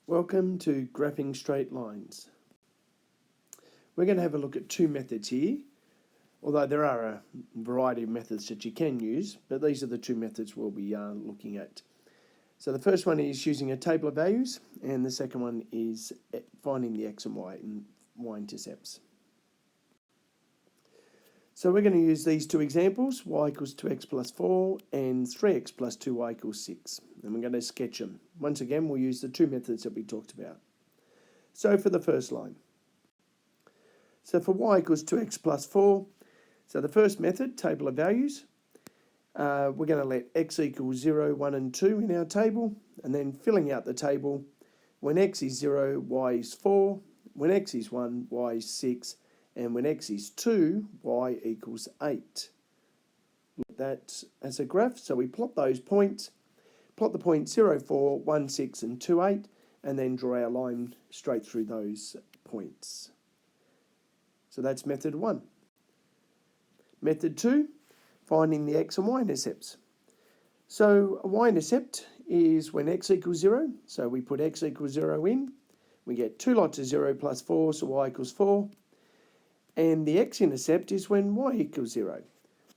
Welcome to Graphing Straight Lines. We're going to have a look at two methods here, although there are a variety of methods that you can use, but these are the two methods we'll be looking at. So the first one is using a table of values, and the second one is finding the x and y intercepts. So we're going to use these two examples, y equals 2x plus 4 and 3x plus 2y equals 6. And we're going to sketch them. Once again, we'll use the two methods that we talked about. So for the first line. So for y equals 2x plus 4, so the first method, table of values, we're going to let x equals 0, 1 and 2 in our table, and then filling out the table, when x is 0, y is 4, when x is 1, y is 6, and when x is 2, y equals 8. Look at that as a graph. So we plot those points, plot the points 0, 4, 1, 6 and 2, 8, and then draw our line straight through those points. So that's method 1. Method 2, finding the x and y intercepts. So a y-intercept is when x equals 0. So we put x equals 0 in. We get 2 lots of 0 plus 4, so y equals 4. And the x-intercept is when y equals 0.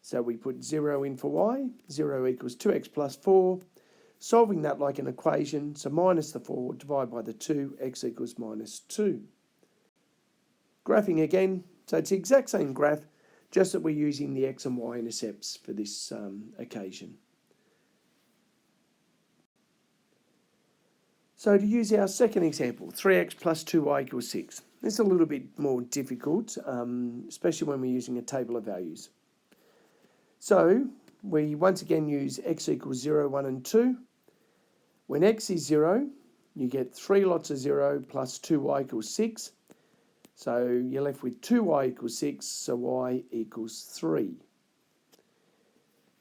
So we put 0 in for y, 0 equals 2x plus 4. Solving that like an equation, so minus the 4, divide by the 2, x equals minus 2. Graphing again, so it's the exact same graph, just that we're using the x and y intercepts for this occasion. So to use our second example, 3x plus 2y equals 6. This is a little bit more difficult, especially when we're using a table of values. So we once again use x equals 0, 1 and 2. When x is 0, you get 3 lots of 0 plus 2y equals 6. So you're left with 2y equals 6, so y equals 3.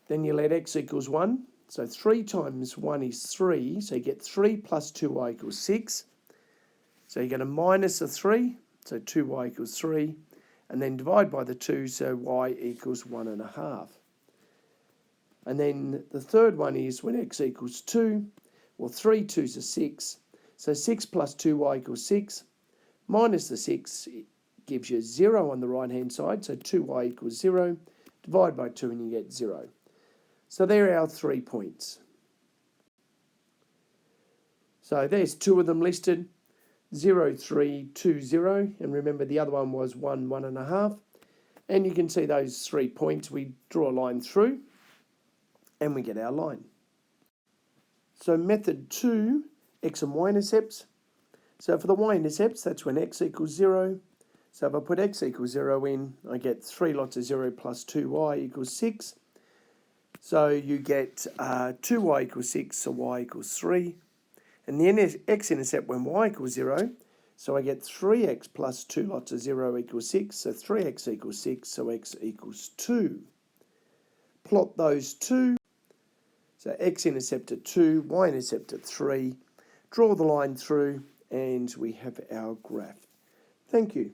Then you let x equals 1. So 3 times 1 is 3, so you get 3 plus 2y equals 6. So you're going to minus the 3, so 2y equals 3, and then divide by the 2, so y equals 1.5. And then the third one is when x equals 2, well 3 2's are 6, so 6 plus 2y equals 6, minus the 6 gives you 0 on the right hand side, so 2y equals 0, divide by 2 and you get 0. So there are our 3 points. So there's 2 of them listed, 0, 3, 2, 0, and remember the other one was 1, 1.5. And you can see those 3 points, we draw a line through, and we get our line. So method 2, x and y intercepts. So for the y-intercepts, that's when x equals 0. So if I put x equals 0 in, I get 3 lots of 0 plus 2y equals 6. So you get 2y equals 6, so y equals 3. And the x-intercept when y equals 0, so I get 3x plus 2 lots of 0 equals 6, so 3x equals 6, so x equals 2. Plot those two, so x-intercept at 2, y-intercept at 3. Draw the line through, and we have our graph. Thank you.